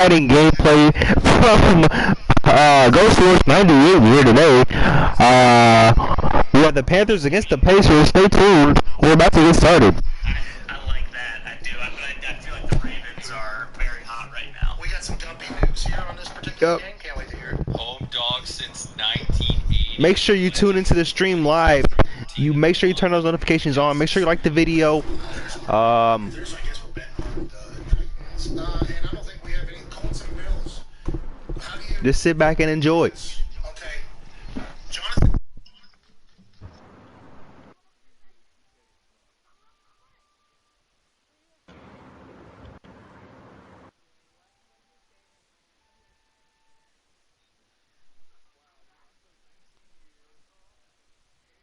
exciting gameplay from Ghost Wars 98 here today. We have the Panthers against the Pacers. Stay tuned. We're about to get started. I like that. I do. I feel like the Ravens are very hot right now. We got some dumpy news here on this particular game. Can't wait to hear it. Home dog since 1980. Make sure you tune into the stream live. You make sure you turn those notifications on. Make sure you like the video. I guess we're betting on Dragons. And I don't think we have any Colts and Bills. How do you... Just sit back and enjoy. Okay. Jonathan?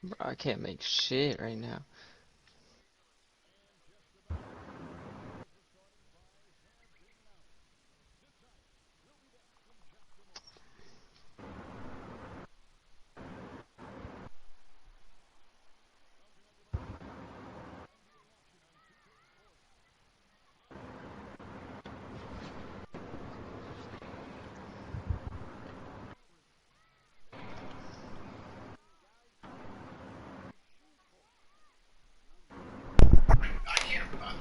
Bro, I can't make shit right now.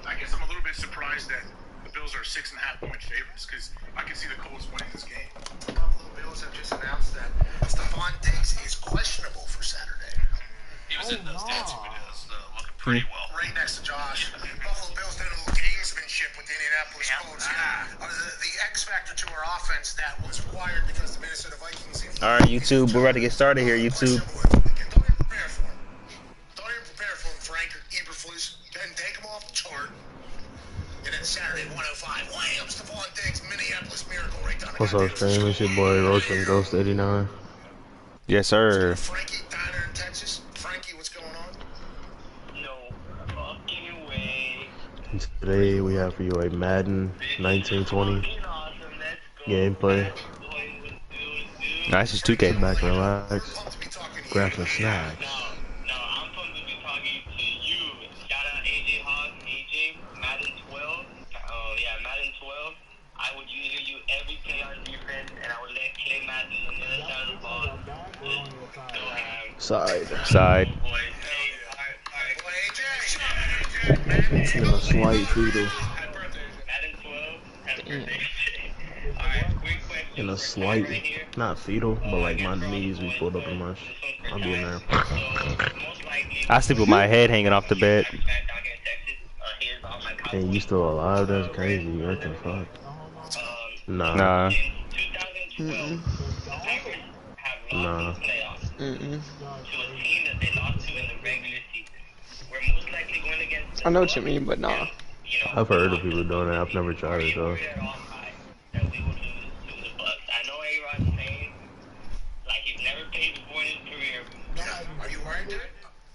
I guess I'm a little bit surprised that the Bills are 6.5-point favorites because I can see the Colts winning this game. The Buffalo Bills have just announced that Stephon Diggs is questionable for Saturday. He was in those dancing videos, looking pretty well. Right next to Josh. Buffalo Bills did a little gamesmanship with the Indianapolis Colts. The X factor to our offense that was required because the Minnesota Vikings. All right, YouTube, we're about to get started here. YouTube. Don't even prepare for him. Don't even prepare for him, Frank or Eberflus. Then take him off the chart. And then Saturday, 105. Wham! Stephon Diggs, Minneapolis Miracle right down the What's up, fam? It's your boy Roach and Ghost 89. Yes, sir. Frankie Diner in Texas. Frankie, what's going on? No fucking way. And today we have for you a Madden 1920 gameplay. Nice, it's 2K. Back and relax. Pumped to be talking to Grab you. some snacks. No, I'm pumped to be talking to you. Shout out AJ Hawk, AJ, Madden 12. Oh, yeah, Madden 12. I would use you every play on defense, and I would let Clay Madden on the other side of the ball. Just go ham. Side. Boy, hey, all right, Boy, AJ. In a slight fetal. Happy birthday, AJ. Madden 12. Happy birthday. All right, quick question. In a slight, Right here. not fetal, but like my knees be pulled up a much. I'll be in there. I sleep with my head hanging off the bed. And you still alive? That's crazy. What the fuck? Nah. Nah. Mm-mm. Nah. Mm-mm. I know what you mean, but nah. I've heard of people doing that. I've never tried it though. I know A-Rod's saying, like, he's never paid before in his career. Yeah. Are you worried, dude?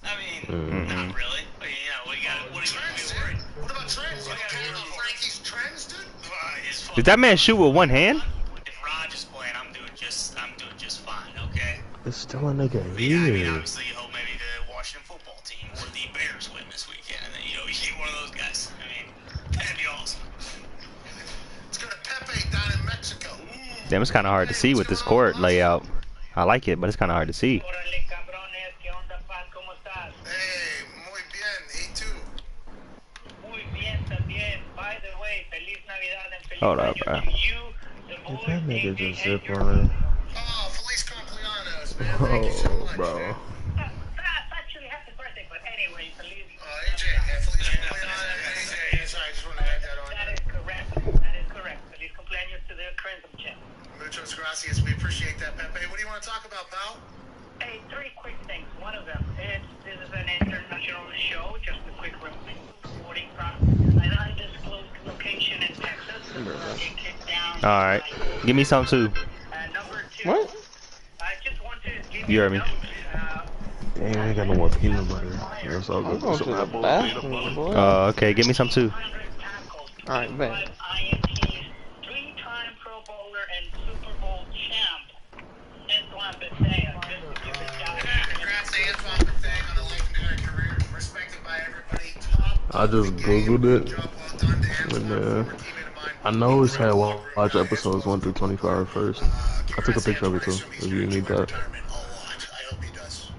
I mean, not really. But, you know, what are you Trends, be worried? dude. What about trends? You don't care about Frankie's trends, dude? Did that man shoot with one hand? If Raj is playing, I'm doing just fine, okay? It's still a nigga But yeah, I mean, here. obviously you hope maybe the Washington football team or the Bears win this weekend, and then, you know, you get one of those guys. I mean, that'd be awesome. Let's go to Pepe down in Mexico. Damn, it's kind of hard to see with this court layout. I like it, but it's kind of hard to see. Órale, cabrones, ¿qué onda, Paz? ¿Cómo estás? Hey, muy bien. Y tú? Muy bien también. By the way, feliz Navidad and feliz Hold up, año bro. to you, the Did boys, that nigga AJ, just and zip your on it? Oh, Feliz Cumpleaños, man. Thank you so Oh, much, bro. man. Actually, happy birthday, but anyway, feliz. AJ, yeah, Feliz Cumpleaños, AJ. Sorry, I just wanted to add that on. That is correct. That is correct. Feliz cumpleaños to the Crimson Champ. Muchas gracias. We appreciate that, Pepe. What do you want to talk about, pal? Hey, three quick things. One of them is this is an international show. Just a quick reporting from an undisclosed location in Texas. Get kicked down. All right, give me some too. Number two. What? I just want to give You you heard a me. note. Dang, I ain't got no more peanut butter. It's all I'm good. going to Some the apple bathroom, peanut butter. boy. Okay, give me some too. 100 tackles, Alright, bet. 5 INTs, 3-time Pro Bowler and Super Bowl champ. Antoine Bethea. Congrats to Antoine Bethea on a legendary career. Respected by everybody. Top I just googled it. job well done to And, Antoine, former teammate of mine. I know it's had watch episodes 1 through 25 first. I took a Congrats, picture of Andrew. it I too, assume he's if you need enjoying that. retirement a lot. I hope he does.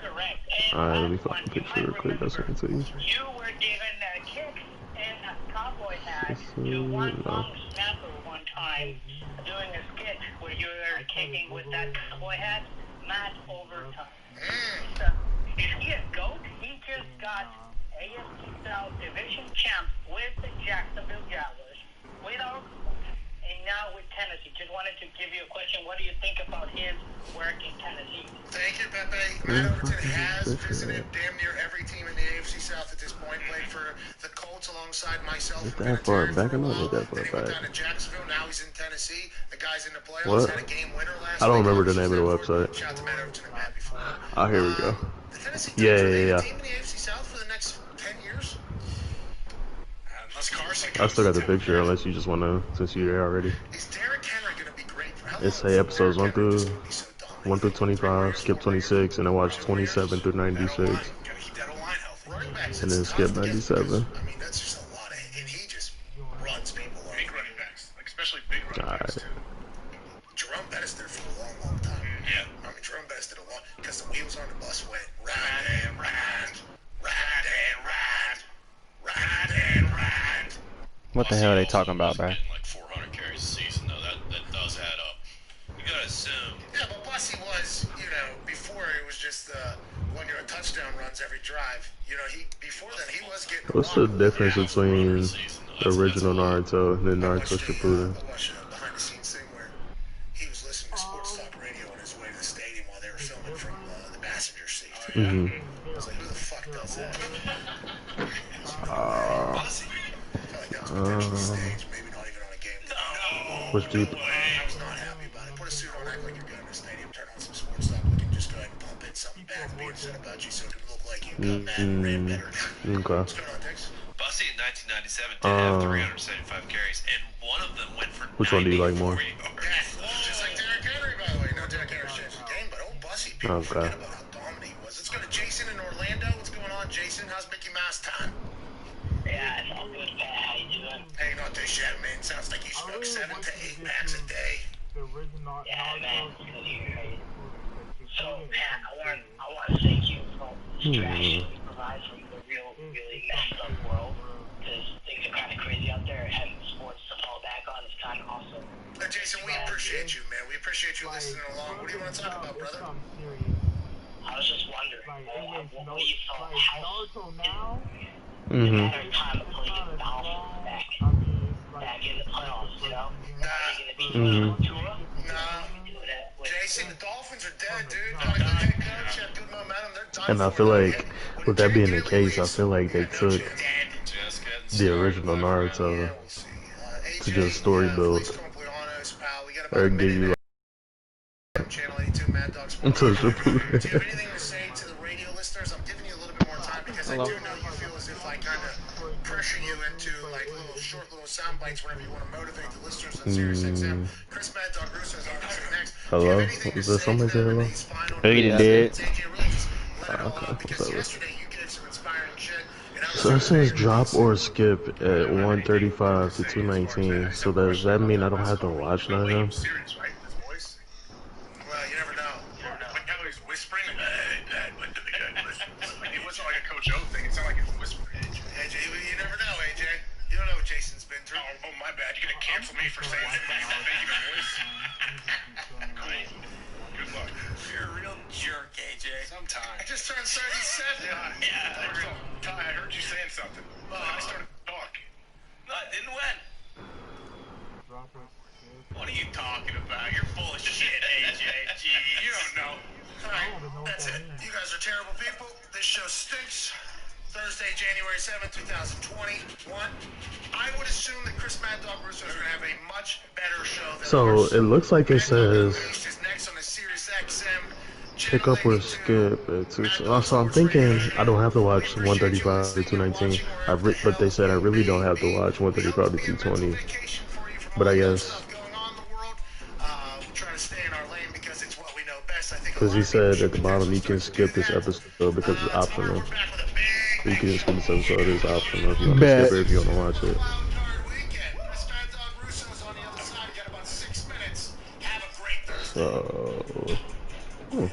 Correct. And Alright, let me last find one, the you picture might real quick. I'll remember, send it to you. you were given kicks and a cowboy hat This to one no. long snapper one time doing a skit where you were kicking with that cowboy hat, Matt overtime. So, is he a GOAT? He just got AFC South Division champ with the Jacksonville Jaguars, with our and now with Tennessee. Just wanted to give you a question. What do you think about his work in Tennessee? Thank you, Pepe. Where Matt the fuck Overton is has this picture visited at? damn near every team in the AFC South at this point. Played for the Colts alongside myself Is it and that far Vinatieri for back? I a know it while. ain't that far Then he went back. down to Jacksonville. Now he's in Tennessee. The guy's in the playoffs. What? Had a game winner last I don't week. remember the Obviously, name of the Stanford. website. Shout out to Matt Overton and Matt before. Oh, here we go. The Tennessee Yeah, Titans, are they yeah, the yeah. team in the AFC South for the next 10 years? Unless Carson I comes still to got the town. picture, unless you just wanna, since you're there already. Is Derrick Henry going to be great for how long It say is episodes Derrick 1 Henry just through going to be so dominant? 1 through 25, skip 26, and then watch 27 through That 96, O-line, gotta keep that O-line healthy. Running backs, and it's then tough skip to get because, 97. I mean, that's just a lot of, and he just runs people over. Big running backs, like especially big running backs Alright. too. Jerome Bettis did it for a long, long time. Yeah. I mean, Jerome Bettis did a long, because the wheels on the bus went round and round, round and round, round and round. What the hell are they talking about, bro? Getting like 400 carries a season, though. That does add up. You gotta assume. Yeah, but Bussy was, you know, before it was just 1 yard touchdown runs every drive. You know, before then he was getting. What's the difference between Season, though. the original a lot. Naruto and the I Naruto watched Shippuden? a behind the scenes thing where he was listening to sports talk radio on his way to the stadium while they were filming from the passenger seat. Mm-hmm. I was like, who the fuck does that? Bussy. I felt like that was potentially staged, maybe not even on a game. No. What's deep? I was not happy about it. Put a suit on, act like you're good in the stadium, turn on some sports talk, we can just go ahead and pump in something bad being said about you so it can look like you got mad and ran better. Okay. What's going on, Dix? Bussy in 1997 did have 375 carries, and one of them went for Which one do you like more? 94 yards. Yeah, just like Derrick Henry, by the way. No, Derrick Henry's changed the game, but old Bussy, people Okay. forget about how dominant he was. Let's go to Jason in Orlando. What's going on, Jason? How's Mickey Mouse time? Yeah, it's all good, Pat. How you doing? Hanging on to this shit, man. Sounds like you smoke 7 to 8 packs a day. Yeah, man. It's good to hear. So, Pat, I want to thank you for all the distraction you provide from the really messed up world. Because things are kind of crazy out there. Having sports to fall back on is kind of awesome. Jason, we appreciate you, man. We appreciate you listening along. What do you want to talk about, brother? I was just wondering, what you thought how Mm-hmm. better time of playing the Dolphins back in the playoffs, you know? Are they going to be Tua? Nah. Jason, the Dolphins are dead, dude. Got a good head coach, have good momentum. They're done And I for, feel though. like, with that being the case, I feel like they took Just getting the started. original Naruto We'll see. to just story build, or give you Channel 82 Mad Dog Sports. into Do you have Shippuden. anything to say to the radio listeners? I'm giving you a little bit more time because I do know you feel as if I kind of pressure you into like little sound bites whenever you want to motivate the listeners on Sirius XM. Chris Mad Dog Russo is obviously next. Hello? Do you have anything to Is there say somebody to them say in hello? these final He minutes? did. AJ, really just let it all Okay, out because what's up? yesterday you gave some inspiring shit. And I was So it says so drop or skip at 135 to 219. So does that mean I don't have to watch none of them? serious, right? His voice. Well, you never know. Like how he's whispering. It wasn't like a Coach O thing. It sounded like he was whispering. AJ, you never know, AJ. You don't know what Jason's been through. Oh, my bad. You're gonna cancel me for saying that. Making a voice. Good luck. You're a real jerk, AJ. I Sometimes. just turned 37. Yeah. I heard you saying something. I started talking. No, it didn't win. What are you talking about? You're full of shit, AJ. Jeez. You don't know. All right, that's it. You guys are terrible people. This show stinks. Thursday, January 7th, 2021. I would assume that Chris Mad Dog Russo is going to have a much better show than So ours. it looks like it says Released is next on the Sirius XM. pick up or skip at 2. So I'm thinking I don't have to watch 135 to 219. But they said I really don't have to watch 135 to 220. But I guess because he said at the bottom you can skip this episode because it's optional. You can just skip this episode. It's optional if you want to skip it if you want to watch it. So, hmm.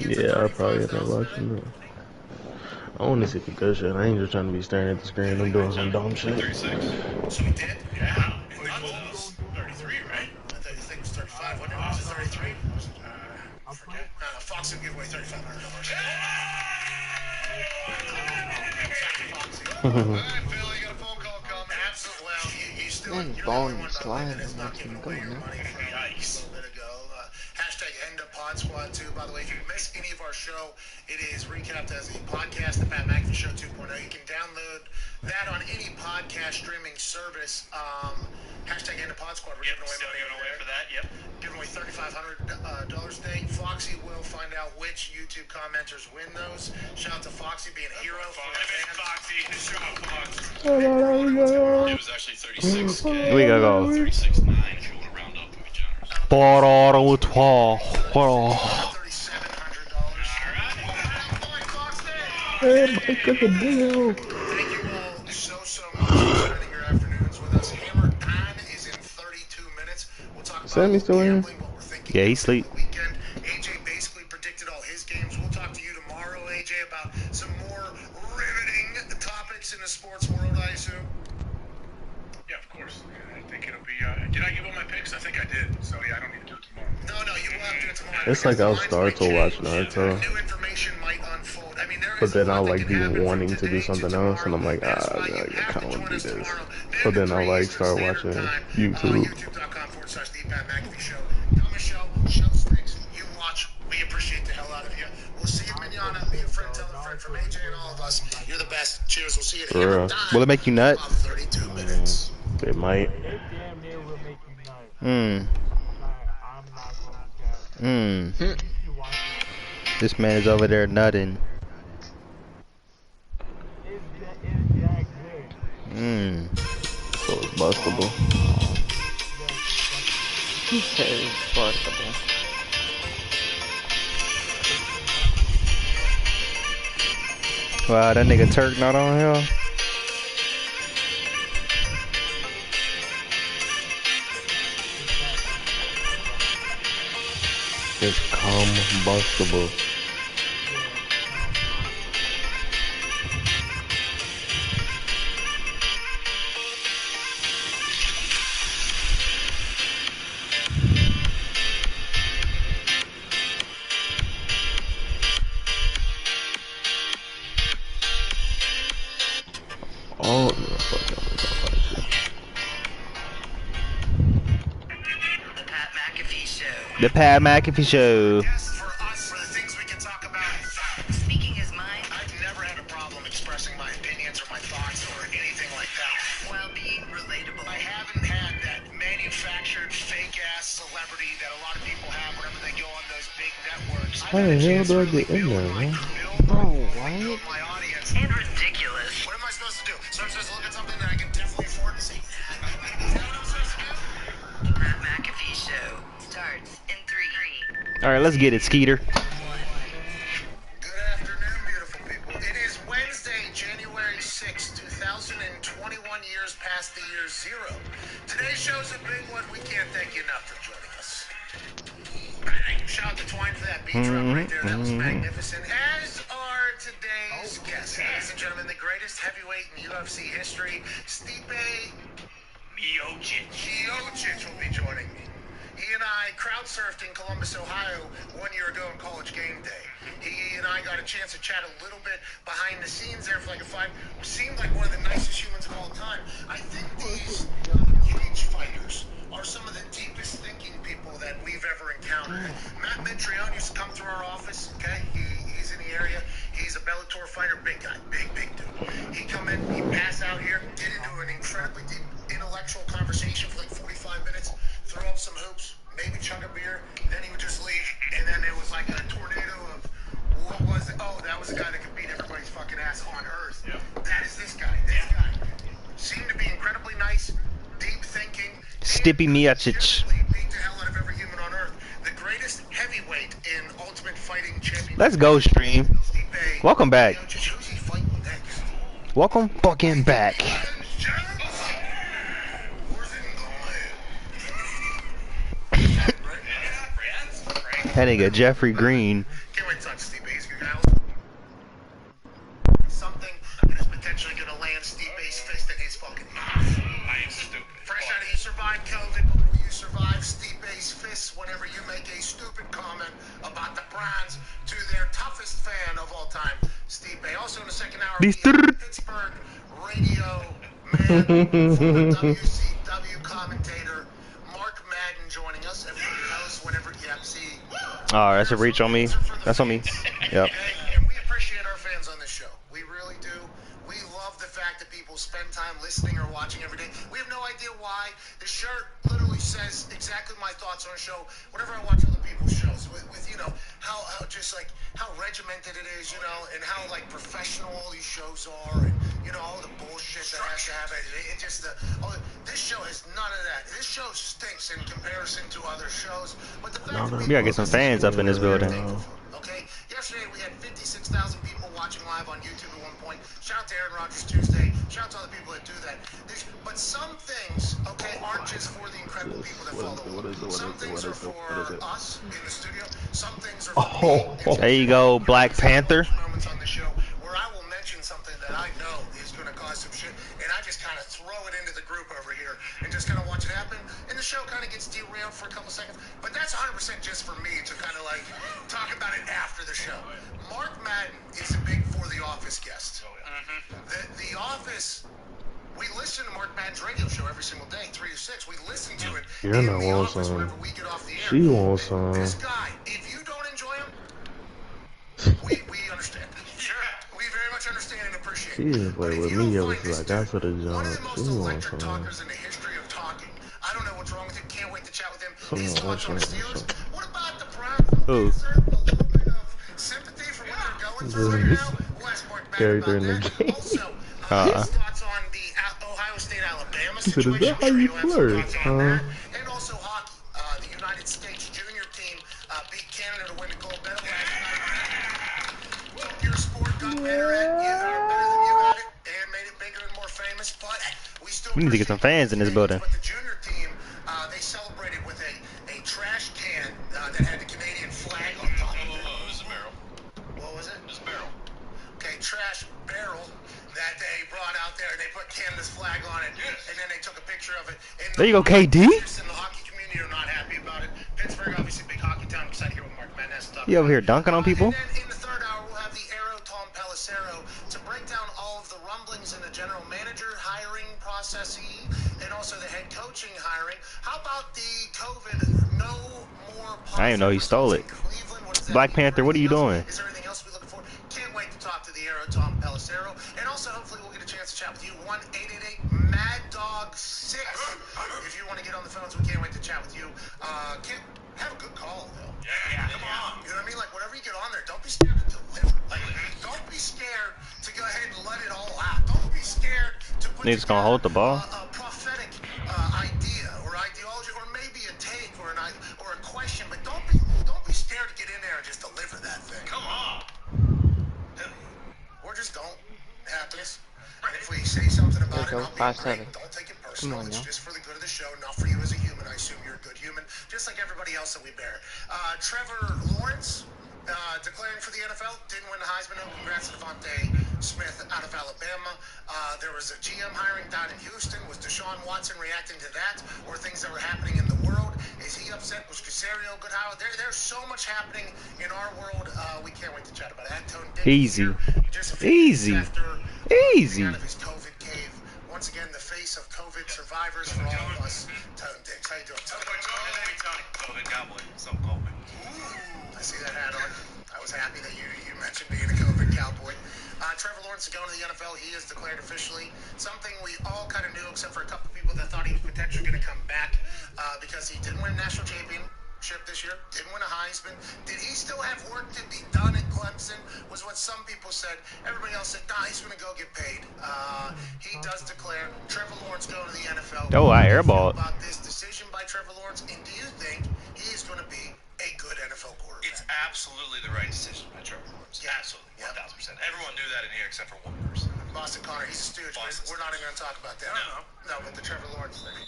Yeah, I probably end up watching it. I want to see the good shit. I ain't just trying to be staring at the screen. I'm doing some dumb shit. 36. So we did? Yeah. I thought it was 33, right? I think it was 35. What was it 33? Was it, forget. Fox will give away $3,500. Alright, Phil, you got a phone call coming. Absolutely. Well, he's still. Man, You're the only balling one, and by the way, sliding that has and not letting given him go, away any man. money from a little bit ago. Hashtag End of Pod Squad 2. By the way, if you miss any of our show, it is recapped as a podcast, the Pat McAfee Show 2.0. You can download that on any podcast streaming service. Hashtag End of Pod Squad. We're Yep, giving away still money giving over away there. for that. Yep. Giving away $3,500 today. Foxy will find out which YouTube commenters win those. Shout out to Foxy being a hero. Foxy, show up, Fox. Oh, It was actually 36K. We gotta go. 36.9 if you want to round up and be generous. $3,700. Thank you all so much for spending your afternoons with us. Hammer Time is in 32 minutes. We'll talk about Sammy's still in? gambling, what we're thinking Yeah, he going sleep. into the weekend. AJ basically predicted all his games. We'll talk to you tomorrow, AJ, about some more riveting topics in the sports world, I assume. Yeah, of course. I think it'll be. Did I give all my picks? I think I did. So yeah, I don't need to do it tomorrow. No, you will have to do it tomorrow. It's like I'll because the start lines to might watch change. Naruto, New information might unfold. I mean, there but is then a lot I'll that like can be happen from wanting to today do something to else, and I'm tomorrow. like, That's ah, why you I have kind to of join want to us do this. tomorrow. So then I'll Noon to like 3 start Eastern watching Standard Time. YouTube. YouTube.com/The Pat McAfee Show. Come a show sticks. You watch. We appreciate the hell out of you. We'll see you manana. Be a friend, tell a friend from AJ and all of us. You're the best. Cheers. We'll see you at For Hammer real. Time. Will it make you nut? About 32 minutes. It might. This man is over there nutting. So it's bustable. He said it's bustable. Wow, that nigga Turk not on here. It's combustible. Oh, no, fuck that. The Pat McAfee Show. The Pat McAfee Show. Yes, for us, for the things we can talk about. Speaking his mind I've never had a problem expressing my opinions or my thoughts or anything like that. while being relatable. I haven't had that manufactured fake-ass celebrity that a lot of people have whenever they go on those big networks. How the hell do I get in there, man? Bro, what? My audience. And ridiculous. What am I supposed to do? So I'm supposed to look at something that I can definitely afford to see? Is that what I'm supposed to do? The Pat McAfee Show starts in 3. All right, let's get it, Skeeter. Good afternoon, beautiful people. It is Wednesday, January 6th, 2021, years past the year zero. Today's show's a big one. We can't thank you enough for joining us. Shout out to Twine for that beat drop right there. That was magnificent. As are today's guests. Ladies and gentlemen, the greatest heavyweight in UFC history, Stipe Miocic will be joining me. He and I crowd surfed in Columbus, Ohio 1 year ago on College Game Day. He and I got a chance to chat a little bit behind the scenes there for like a 5. Seemed like one of the nicest humans of all time. I think these cage fighters are some of the deepest thinking people that we've ever encountered. Matt Mitrione used to come through our office, okay? He's in the area. He's a Bellator fighter, big guy, big dude. He'd come in, he'd pass out here, get into an incredibly deep intellectual conversation for like 45 minutes, throw up some hoops, maybe chug a beer, then he would just leave, and then it was like a tornado of, what was it? Oh, that was the guy that could beat everybody's fucking ass on earth. Yep. That is this guy. This guy seemed to be incredibly nice, deep thinking. Stipe Miocic. Beat the hell out of every human on earth. The greatest heavyweight in Ultimate Fighting Championship. Let's go, stream. Stipe Welcome back. Miocic. Who's he fighting next? Welcome fucking back. Ladies and gentlemen, That nigga Jeffrey Green. Can't wait to talk to Steve A's something that is potentially going to land Steve A's fist in his fucking mouth. I am stupid. Fresh out of you survived COVID, but will you survive Steve A's fists whenever you make a stupid comment about the Browns to their toughest fan of all time, Steve A. Also in the second hour, we have Pittsburgh radio man, former WCW commentator Mark Madden joining us. Everybody knows whenever you have to see. Oh, that's a reach on me. That's on me. Yep. And we appreciate our fans on this show. We really do. We love the fact that people spend time listening or watching every day. We have no idea why. The shirt literally says exactly my thoughts on a show. Whenever I watch other people's shows, with you know how just like how regimented it is, you know, and how like professional all these shows are, and you know all the bullshit that has to happen. It just this show has none of that. This show stinks in comparison to other shows. But the fact that We gotta get some fans up in this building. Okay, yesterday we had 56,000 people watching live on YouTube at one point. Shout out to Aaron Rodgers Tuesday. Shout out to all the people that do that. But some things, okay, aren't just for the incredible people that follow. Some things are for us in the studio. Some things are for me. There you go, Black Panther. Moments on the show where I will mention something that I know is going to cause some shit, and I just kind of throw it into the group over here and just kind of watch it happen. And the show kind of gets derailed for a couple seconds. But that's 100% just for me to kind of like talk about it after the show. Mark Madden is a big For the Office guest. The Office, we listen to Mark Madden's radio show every single day, 3 to 6. We listen to it You're in not the want office some. whenever we get off the air. She wants some. This guy, if you don't enjoy him, we understand. Sure. We very much understand and appreciate She didn't play with me. It was like I could have one of jumped. the most She wants electric some. talkers in the history of talking. I don't know what's wrong with him. Can't wait to chat with him. Some His thoughts on the emotion, Steelers. some- What about the Browns? Who? Deserve a little bit of sympathy for what they're going through right now. We'll ask Mark Madden Character about in the that. game. Also, his thoughts on the Ohio State-Alabama He said, situation. "Is that how I'm sure you you'll have some flirt, thoughts on huh?" that. And also hockey. The United States junior team beat Canada to win the gold medal last night. Your sport got better than you at it, and made it bigger and more famous. But we still We need to get some fans in this building. But the junior team, they celebrated with a trash can that had the Canadian flag on top of it. It was a barrel. What was it? It was a barrel. Okay, trash barrel that they brought out there, and they put Canada's flag on it, and then they took a picture of it. And There you go, KD. In the hockey community are not happy about it. Pittsburgh, obviously, big hockey town. I'm excited to hear what Mark Madden has to talk You over about. here dunking on people? And then in the third hour, we'll have the Aero Tom Pelissero to break down all of the rumblings in the general manager hiring process and also the head coaching hiring. How about the COVID no more? I didn't know he stole it. Black Panther, what are you doing? Is there anything else we looking for? Can't wait to talk to the Aero Tom Pelissero. And also, hopefully, we'll get a chance to chat with you. 1-888-MAD-DOG-6. If you want to get on the phones, we can't wait to chat with you. Can't have a good call, though. Yeah, come on. You know what I mean? Like, whenever you get on there, don't be scared to deliver. Like, don't be scared to go ahead and let it all out. Don't be scared to put Niggas gonna hold the ball. a prophetic idea or ideology or maybe a take or a question, but don't be scared to get in there and just deliver that thing. Come on. Or just don't. It happens. And if we say something about There it, you go, I'll be 5-7. great. Don't take it personal. Come on, It's now. just for the good of the show, not for you as a human. I assume you're a good human, just like everybody else that we bear. Trevor Lawrence declaring for the NFL. Didn't win the Heisman. Congrats to Devontae Smith out of Alabama. There was a GM hiring down in Houston. Was Deshaun Watson reacting to that or things that were happening in the world? Is he upset? Was Casario good? How? There's so much happening in our world. We can't wait to chat about it. Antone Dick Easy. here, just a few minutes Easy. after Easy. out of his COVID cave. Once again, the face of COVID survivors for all of us. Tone Dix, how you doing, Tony? COVID cowboy. Some call me. Ooh, I see that hat on. I was happy that you mentioned being a COVID cowboy. Trevor Lawrence is going to the NFL. He is declared officially. Something we all kind of knew, except for a couple people that thought he was potentially going to come back because he didn't win a national championship this year, didn't win a Heisman. Did he still have work to be done at Clemson? Was what some people said. Everybody else said, nah, he's going to go get paid. He does declare Trevor Lawrence going to the NFL. Oh, I How do you feel airballed. about this decision by Trevor Lawrence, and do you think he is going to be a good NFL quarterback? It's absolutely the right decision by Trevor Lawrence. Yeah. Absolutely. Yep. 1,000%. Everyone knew that in here except for one person. Boston Connor, he's a stooge. Boston We're not even going to talk about that. No. No, but the Trevor Lawrence thing.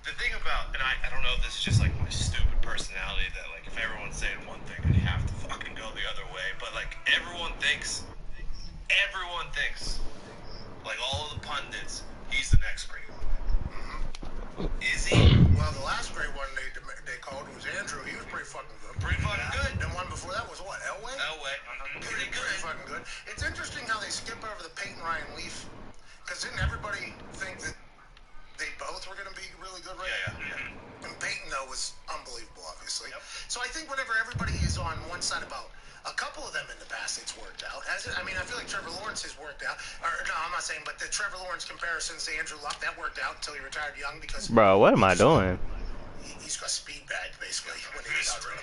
The thing about, and I don't know if this is just like my stupid personality that like if everyone's saying one thing, I have to fucking go the other way. But like everyone thinks, like all of the pundits, he's the next great one. Is he? Well, the last great one they called was Andrew. He was pretty fucking good. Pretty fucking good. And one before that was what? Elway? Pretty good. Pretty fucking good. It's interesting how they skip over the Peyton Ryan Leaf, because didn't everybody think that they both were going to be really good, right? Yeah. And Peyton, though, was unbelievable, obviously. Yep. So I think whenever everybody is on one side about a couple of them in the past, it's worked out. I feel like Trevor Lawrence has worked out. Or, no, I'm not saying, but the Trevor Lawrence comparisons to Andrew Luck, that worked out until he retired young because... Bro, what am I doing? He's got speed bag, basically, when he was out there.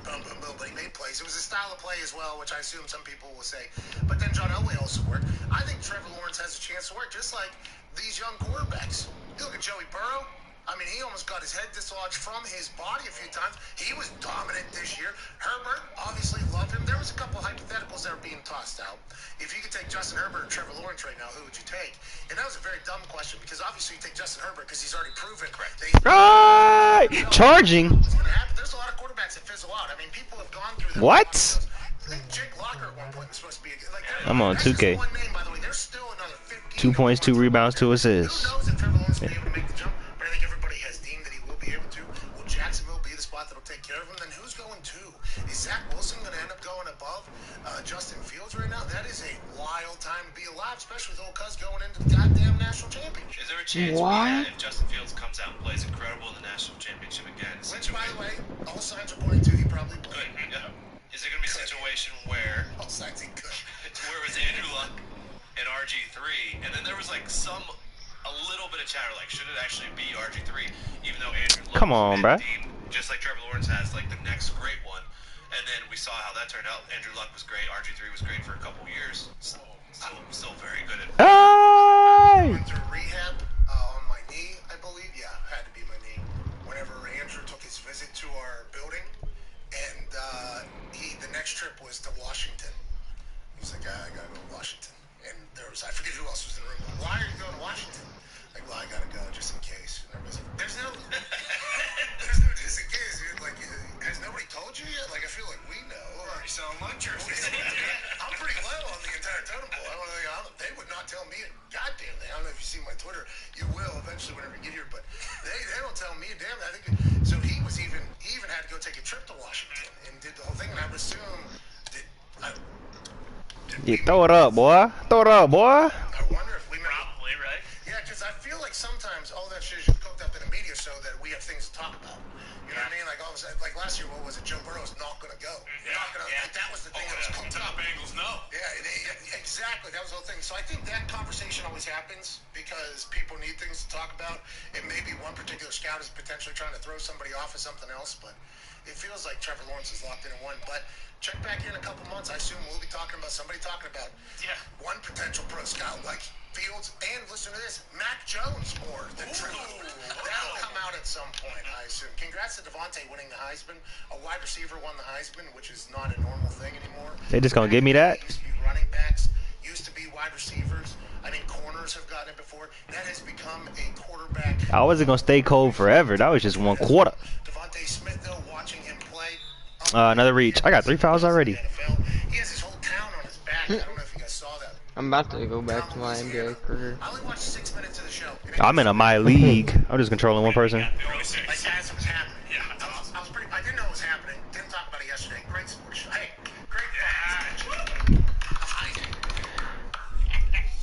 Boom, boom, boom, but he made plays. It was a style of play as well, which I assume some people will say. But then John Elway also worked. I think Trevor Lawrence has a chance to work, just like these young quarterbacks. You look at Joey Burrow. I mean, he almost got his head dislodged from his body a few times. He was dominant this year. Herbert, obviously loved him. There was a couple hypotheticals that were being tossed out. If you could take Justin Herbert or Trevor Lawrence right now, who would you take? And that was a very dumb question because obviously you take Justin Herbert because he's already proven that he's Right! Charging. What's going to happen? There's a lot of quarterbacks that fizzle out. I mean, people have gone through that. What? I think Jake Locker at one point was supposed to be I'm on 2K. one name, by the way. There's still another 15 2 points, 2 rebounds, 2 assists. Who knows if Trevor Lawrence will be able to make the jump? But I think everybody has deemed that he will be able to. Will Jacksonville be the spot that'll take care of him? Then who's going to? Is Zach Wilson going to end up going above Justin Fields right now? That is a wild time to be alive, especially with old Cuz going into the goddamn national championship. Is there a chance if Justin Fields comes out and plays incredible in the national championship again? Which, by the way, all signs are pointing to he probably will. Good. Yeah. Is it going to be a situation where All signs he could. where it was Andrew Luck and RG3, and then there was like a little bit of chatter, like should it actually be RG3, even though Andrew Luck Come on, bruh. just like Trevor Lawrence has like the next great one, and then we saw how that turned out. Andrew Luck was great, RG3 was great for a couple years, still very good at. Hey! Went through rehab on my knee, I believe. Yeah, had to be my knee. Whenever Andrew took his visit to our building, and the next trip was to Washington. He was like, I gotta go to Washington. And there was, I forget who else was in the room. Why are you going to Washington? Like, well, I gotta go just in case. And everybody's like, there's no just in case, dude. Like, has nobody told you yet? Like, I feel like we know. Already selling lunchers. I'm pretty low on the entire totem pole. They would not tell me a goddamn thing. I don't know if you see my Twitter. You will eventually whenever you get here, but they don't tell me a damn thing. I think so. He even had to go take a trip to Washington and did the whole thing. And I would assume You throw it up, boy. Throw it up, boy. I wonder if we Probably, right? Yeah, because I feel like sometimes all that shit is just cooked up in the media so that we have things to talk about. You know what I mean? Like all of a sudden, like last year, what was it? Joe Burrow's not going to go. Like, that was the thing that was cooked up. Bengals, no. Yeah, exactly. That was the whole thing. So I think that conversation always happens because people need things to talk about. And maybe one particular scout is potentially trying to throw somebody off of something else, but it feels like Trevor Lawrence is locked in one. But check back here in a couple months. I assume we'll be talking about one potential pro scout like Fields. And listen to this, Mac Jones more than Trevor. That'll come out at some point, I assume. Congrats to Devontae winning the Heisman. A wide receiver won the Heisman, which is not a normal thing anymore. They just gonna give me that? Used to be running backs, used to be wide receivers. I think corners have gotten it before. That has become a quarterback. I wasn't gonna stay cold forever. That was just 1 quarter. Devontae Smith, though, watching him play. Another reach. I got 3 fouls already. He has his whole town on his back. I don't know if you guys saw that. I'm about to go back to my NBA career. I only watched 6 minutes of the show. I'm in my league. I'm just controlling one person. Like as it was happening. Yeah, I didn't know it was happening. Didn't talk about it yesterday. Great sports show. Hey, great fucking sports show.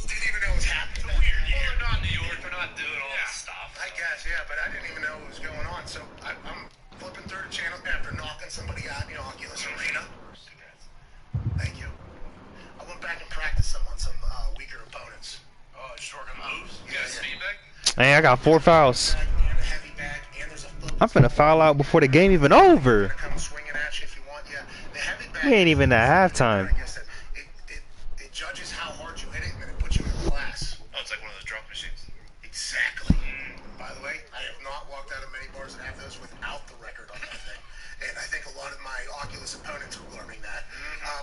Didn't even know it was happening. Weird. They're not New York. They're not doing all this stuff. I guess, yeah, but I didn't even know what was going on. So I'm flipping through the channel after knocking somebody out in the Oculus Arena. Thank you. I went back and practiced some on some weaker opponents. Oh, just working moves? You got a feedback? Hey, I got 4 fouls. And a heavy bag, and there's a foot. I'm finna foul out before the game even over. Come swinging at you if you want. Yeah, the heavy bag. We ain't even at halftime. I guess that it judges how hard you hit it, and then it puts you in class. Oh, it's like one of those drop machines. Exactly. By the way, I have not walked out of many bars that have those without the record on that thing. And I think a lot of my Oculus opponents are learning that.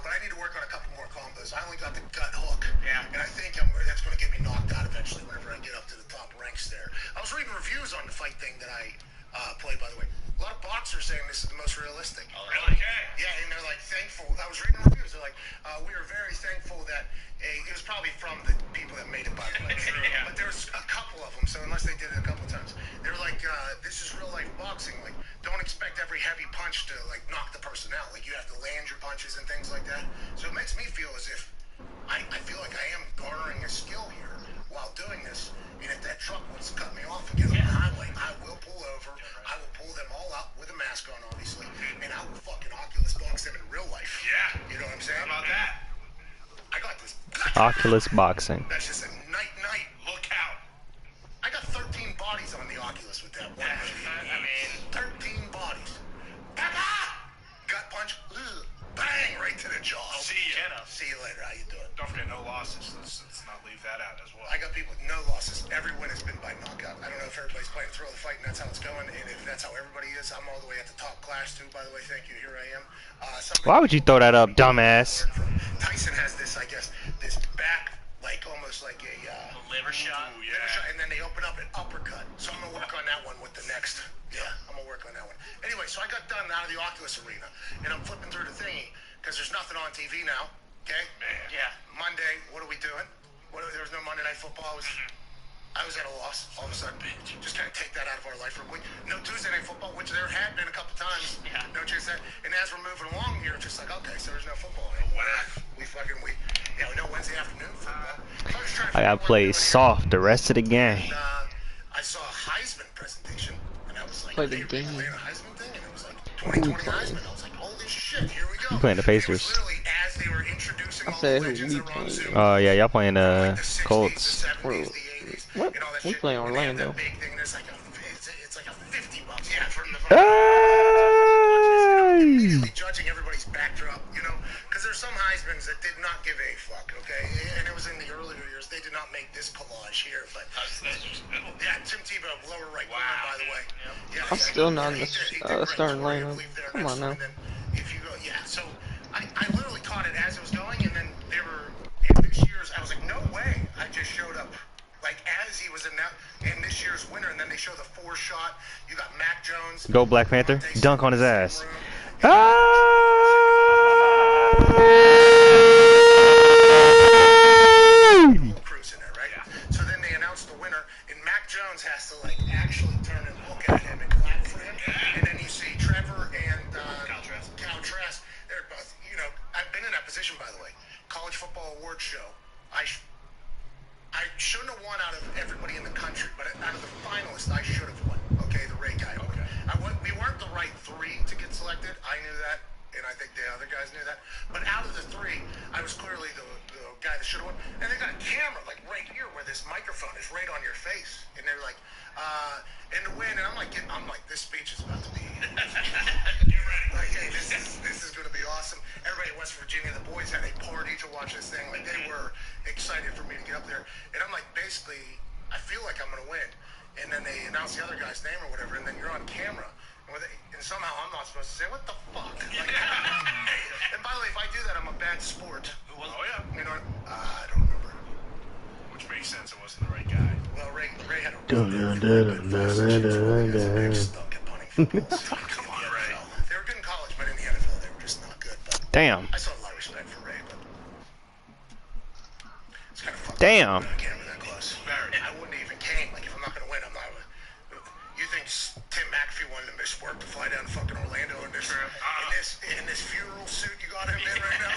But I need to work on a couple more combos. I only got the gut hook. Yeah. And I think that's going to get me knocked out eventually whenever I get up to the top ranks there. I was reading reviews on the fight thing that I from the people that made it, by the way. But there's a couple of them, so unless they did it a couple of times, they're like, this is real life boxing. Like, don't expect every heavy punch to like knock the person out. Like, you have to land your punches and things like that. So it makes me feel as if I feel like I am garnering a skill here while doing this. And if that truck wants to cut me off again on the highway, I will pull over. I will pull them all out with a mask on, obviously, and I will fucking Oculus box them in real life. Yeah. You know what I'm saying? How about that? I got this. Oculus boxing. That's just a night. Look out. I got 13 bodies on the Oculus with that one. I mean, 13 bodies. Gut punch. Bang, right to the jaw. See ya. See you later. How you doing? Don't forget no losses. Let's not leave that out as well. I got people with no losses. Every win has been by knockout. I don't know if everybody's playing Thrill of the Fight and that's how it's going. And if that's how everybody is, I'm all the way at the top class too, by the way. Thank you. Here I am. Why would you throw that up, dumbass? Tyson has this, I guess, this back, like almost like a liver shot. Ooh, yeah. liver shot, and then they open up an uppercut. So I'm going to work on that one with the next. Yeah, I'm going to work on that one. Anyway, so I got done out of the Oculus arena, and I'm flipping through the thingy, because there's nothing on TV now, okay? Man. Yeah. Monday, what are we doing? There was no Monday Night Football. I was at a loss all of a sudden. Just kind of take that out of our life real quick. No Tuesday Night Football, which there had been a couple times. Yeah. No chance that. And as we're moving along here, it's just like, okay, so there's no football. No Wednesday afternoon football. So I gotta play soft the rest of the game. and, I saw a Heisman presentation, and I was like, Play the they were game. playing a Heisman thing, and it was like 2020 Heisman. I was like, holy shit, here we go. You playing the Pacers. It was literally as they were introducing I all said the who legends we that were on playing. Zoom. Yeah, y'all playing Like the the 60s, Colts. the 70s, the 80s, What? and all that We shit. play And they have Orlando. that big thing, and it's like $50. Yeah, from the Hey! immediately judging everybody's backdrop, you know, because there's some Heismans that did not give a fuck, okay? And it was in the earlier years. They did not make this collage here, but yeah, Tim Tebow, lower right corner, by the way. Yeah, I'm still not in he the did great starting for you, lineup. believe there, Come that's on now. fine. Then if you go, yeah, so I literally caught it as it was going, and then they were in this year's. I was like, no way! I just showed up. Like as he was in this year's winner, and then they show the 4-shot. You got Mac Jones. Go Black Panther. Dunk on his ass. Ah! Cruising it, right? So then they announce the winner, and Mac Jones has to like actually turn and look at him and clap for him. And then you see Trevor and Cal Trask. They're both, you know, I've been in that position, by the way. College football awards show. I shouldn't have won out of everybody in the country, but out of the finalists, I should have won. Okay, the Ray guy. Okay. We weren't the right 3 to get selected. I knew that, and I think the other guys knew that. But out of the 3, I was clearly the guy that should have won. And they got a camera like right here where this microphone is right on your face, and they're like, and to win. And I'm like, this speech is about to be. Get ready. Like, hey, this is going to be awesome. Everybody in West Virginia, the boys had a party to watch this thing. Like they were excited for me to get up there, and I'm like, basically, I feel like I'm going to win. And then they announce the other guy's name or whatever, and then you're on camera. And somehow I'm not supposed to say, what the fuck? Like, and by the way, if I do that, I'm a bad sport. Oh, yeah. You know, I don't remember. Which makes sense. It wasn't the right guy. Well, Ray had a Dun, dun, dun, dun, dun, dun, dun. stuck at punting footballs. Come on, Ray. They were good in college, but in the NFL, they were just not good. But Damn. I still have a lot of respect for Ray, but it's kind of fucked Damn. up. I can't that close. I wouldn't even came. Like, if I'm not going to win, I'm not. You think Tim McAfee wanted to miss work to fly down to fucking Orlando in this funeral suit you got him in right now?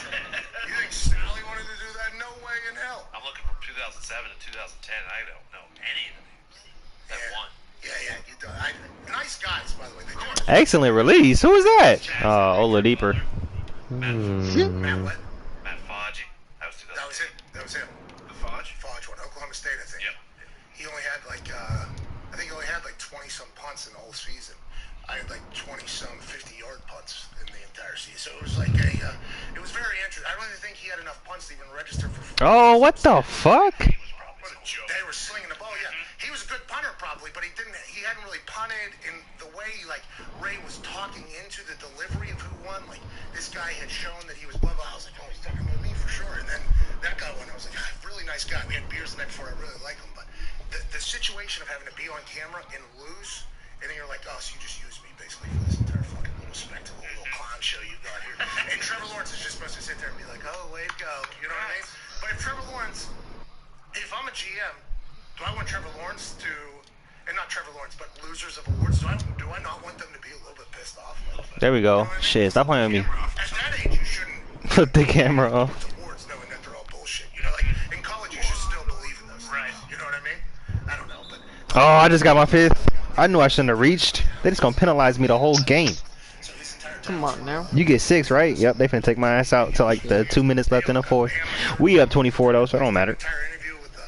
You think Sally wanted to do that? No way in hell. I'm looking from 2007 to 2010, and I don't know any of the names that won. Yeah, you do. Nice guys, by the way. They do. Excellent release. Who was that? Oladipo. Matt what? Matt Fodgy. That was 2010. That was him. The Fudge? Fodge won. Oklahoma State, I think. Yep. He only had like, I think he only had like 20-some punts in the whole season. I had like 20-some 50-yard punts in the entire season. So it was like it was very interesting. I don't even think he had enough punts to even register for. Oh, what the fuck? What a joke. They were slinging the ball. Yeah, he was a good punter probably, but he hadn't really punted in the way like Ray was talking into the delivery of who won. Like this guy had shown that he was blah blah. I was like, oh, he's talking about me for sure. And then that guy won. I was like, really nice guy. We had beers the night before. I really like him, but the situation of having to be on camera and lose, and then you're like, oh, so you just used me basically for this entire fucking little spectacle, little clown show you got here. And Trevor Lawrence is just supposed to sit there and be like, oh, way to go. You know what I mean? But if Trevor Lawrence GM, do I want Trevor Lawrence to, and not Trevor Lawrence, but losers of awards, do I not want them to be a little bit pissed off? There we go. You know what I mean? Shit, stop playing with me. At that age, you shouldn't Put the camera off. awards knowing that they're all bullshit. You know, like in college, you should still believe in those. Right. You know what I mean? I don't know, but. Oh, I just got my 5th. I knew I shouldn't have reached. They just gonna penalize me the whole game. Come on now. You get 6, right? Yep, they finna take my ass out till like the 2 minutes left in the 4th. We up 24 though, so it don't matter. Entire interview with the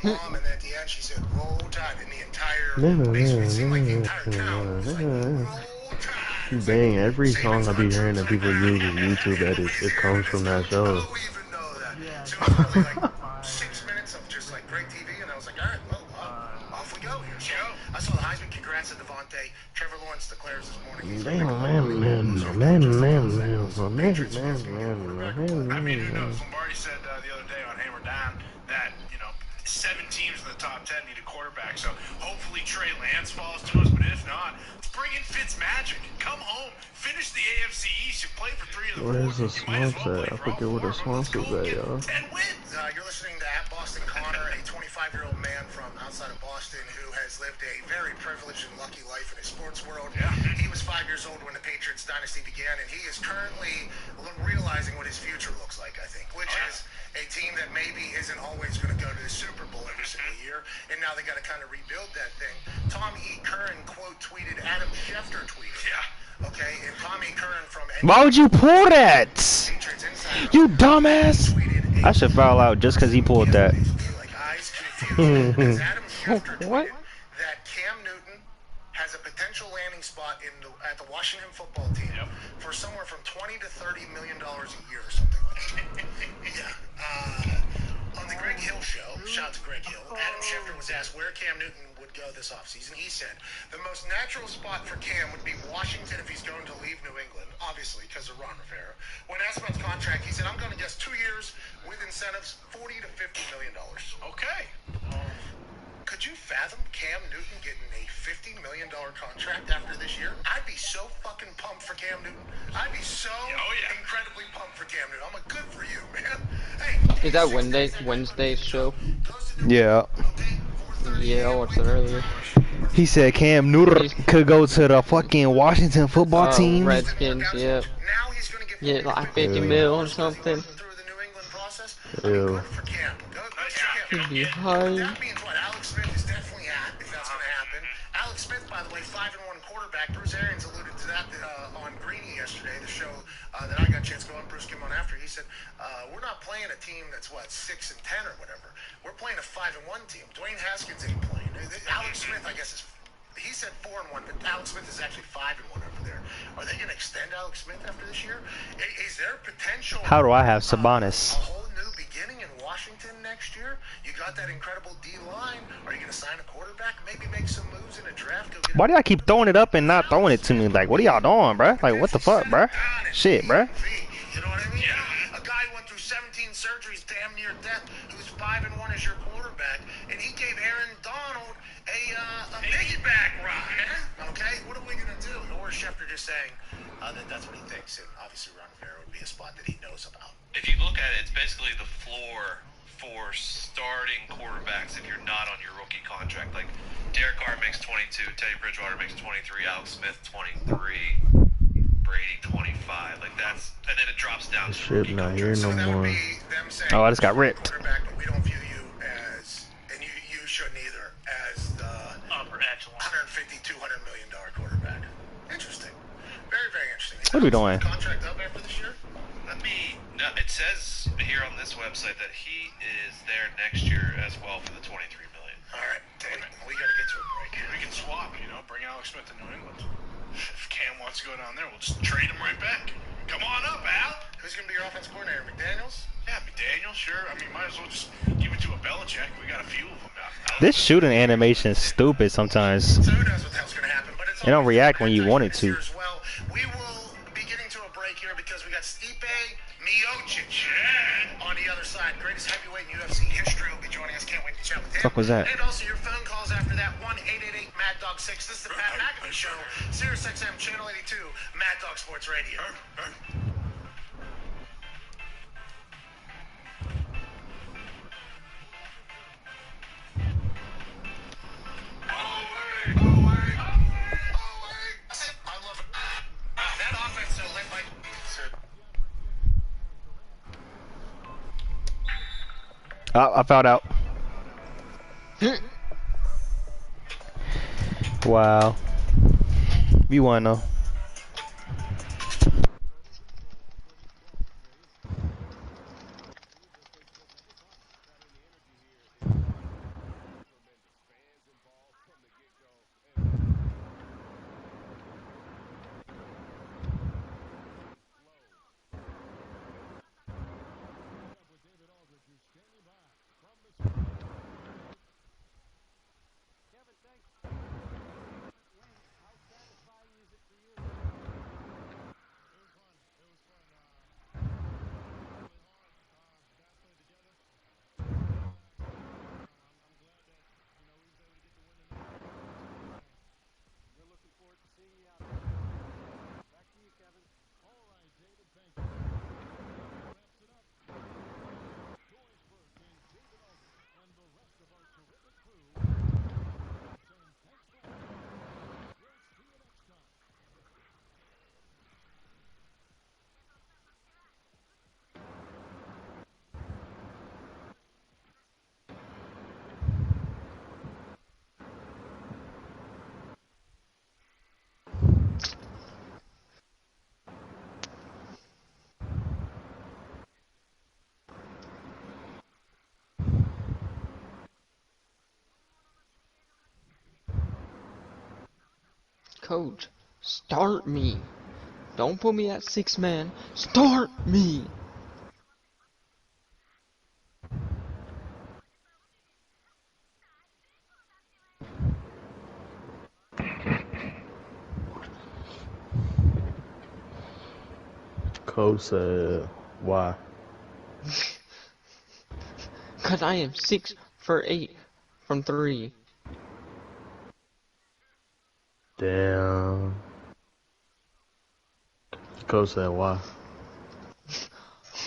mom, and at the end she said, "Roll Tide," and the entire basically it seemed like the entire town was like, "Roll Tide." Dang, every song I be hearing that people use is YouTube edits. It comes from that show. Who even know that? So it was probably like 6 minutes of just like great TV, and I was like, all right, well, off we go here. So I saw the Heisman. Congrats to Devontae. Trevor Lawrence declares this morning. He's Man. Lombardi said the other day on Hammer Down that 7 teams in the top 10 need a quarterback. So hopefully Trey Lance falls to us, but if not, let's bring in Fitzmagic. Come home, finish the AFC East. You played for 3 of the 4. Where's the swamps at? I forget where the swamps is at, y'all. 10 wins. You're listening to at Boston Connor, a 25-year-old man from outside of Boston who has lived a very privileged and lucky life in his sports world. Yeah. He was 5 years old when the Patriots dynasty began, and he is currently realizing what his future looks like, I think, which is a team that maybe isn't always going to go to the Super Bowl every single year, and now they got to kind of rebuild that thing. Tom E. Curran quote tweeted, Adam Schefter tweeted. Yeah. Okay, and Tom E. Curran from Why would you pull that? Patriots Insider You dumbass! tweeted I should foul out just because he pulled that. like eyes confused as Adam Schefter What? tweeted that Cam Newton has a potential landing spot at the Washington football team for somewhere from $20 to $30 million a year or something like that. Yeah. On the Greg Hill show, shout out to Greg Hill, Adam Schefter was asked where Cam Newton would go this offseason. He said the most natural spot for Cam would be Washington if he's going to leave New England, obviously because of Ron Rivera. When asked about his contract, he said, I'm going to guess 2 years with incentives, $40 to $50 million. Okay. Could you fathom Cam Newton getting a $50 million contract after this year? I'd be so fucking pumped for Cam Newton. I'd be so incredibly pumped for Cam Newton. I'm like, good for you, man. Hey, Is that Wednesday's show? Yeah. Yeah, I watched it earlier. He said Cam Newton could go to the fucking Washington football team. Redskins, yeah. now he's going to get Yeah, like 50 mil or something. through the New England process. Ew. Good for Cam. He'd be high. That means what Alex Smith is definitely at, if that's going to happen. Alex Smith, by the way, 5-1 quarterback. Bruce Arians alluded to that on Greeny yesterday, the show that I got a chance to go on. Bruce came on after. He said, we're not playing a team that's, 6-10 or whatever. We're playing a 5-1 team. Dwayne Haskins ain't playing. Alex Smith, I guess, he said 4-1, but Alex Smith is actually 5-1 over there. Are they going to extend Alex Smith after this year? Is there potential? How do I have Sabonis? A whole new beginning in Washington next year? You got that incredible D-line. Are you going to sign a quarterback? Maybe make some moves in a draft? Why do y'all keep throwing it up and not throwing it to me? Like, what are y'all doing, bruh? Like, what the fuck, bruh? Shit, bruh. You know what I mean? Yeah. A guy who went through 17 surgeries, damn near death, who's 5-1 as your quarterback, and he gave Aaron Donald a piggyback ride. Okay? What are we going to do? Or is Schefter just saying that's what he thinks, and obviously Ron Rivera would be a spot that he knows about. If you look at it, it's basically the floor for starting quarterbacks if you're not on your rookie contract. Like Derek Carr makes 22, Teddy Bridgewater makes 23, Alex Smith 23, Brady 25. Like that's, and then it drops down to Shit, rookie not here contracts. no So that would more. be them saying, Oh, I just got ripped. quarterback, but we don't view you as, and you shouldn't either, as the Upper echelon. $150, $200 million quarterback. Interesting. Very, very interesting. Is What are we Alex doing? Smith's contract up after this year? No, it says here on this website that he is there next year as well for the $23 million. All right, Danny, we got to get to a break. We can swap, bring Alex Smith to New England. If Cam wants to go down there, we'll just trade him right back. Come on up, Al. Who's going to be your offense coordinator? McDaniels? Yeah, McDaniel, sure. I mean, might as well just give it to a Belichick. We got a few of them now. This shooting animation is stupid sometimes. So who knows what the hell's going to happen? But it's It don't always react when you been want it this year to. as well. We will be getting to a break here because we got Stipe Miocic on the other side. Greatest heavyweight in UFC history will be joining us. Can't wait to chat with him. Fuck was that? And also your phone calls after that. 1-888-MAD-DOG-6. This is the Pat McAfee Show. Sirius XM Channel 82. Mad Dog Sports Radio. I found out. Wow. We won though. Coach, start me. Don't put me at 6-man. Start me. Coach said, why? Cause I am 6 for 8 from 3. Damn. Coach said, why?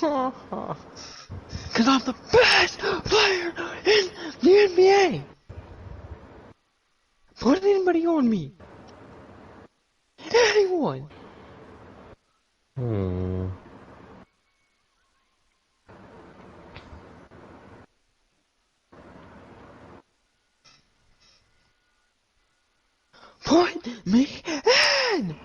Cause I'm the best player in the NBA. Put anybody on me. Anyone. Hmm. Put me in.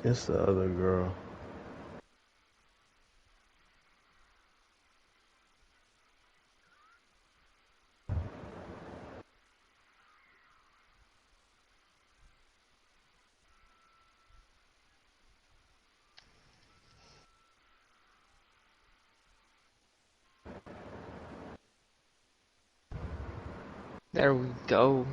It's the other girl. There we go.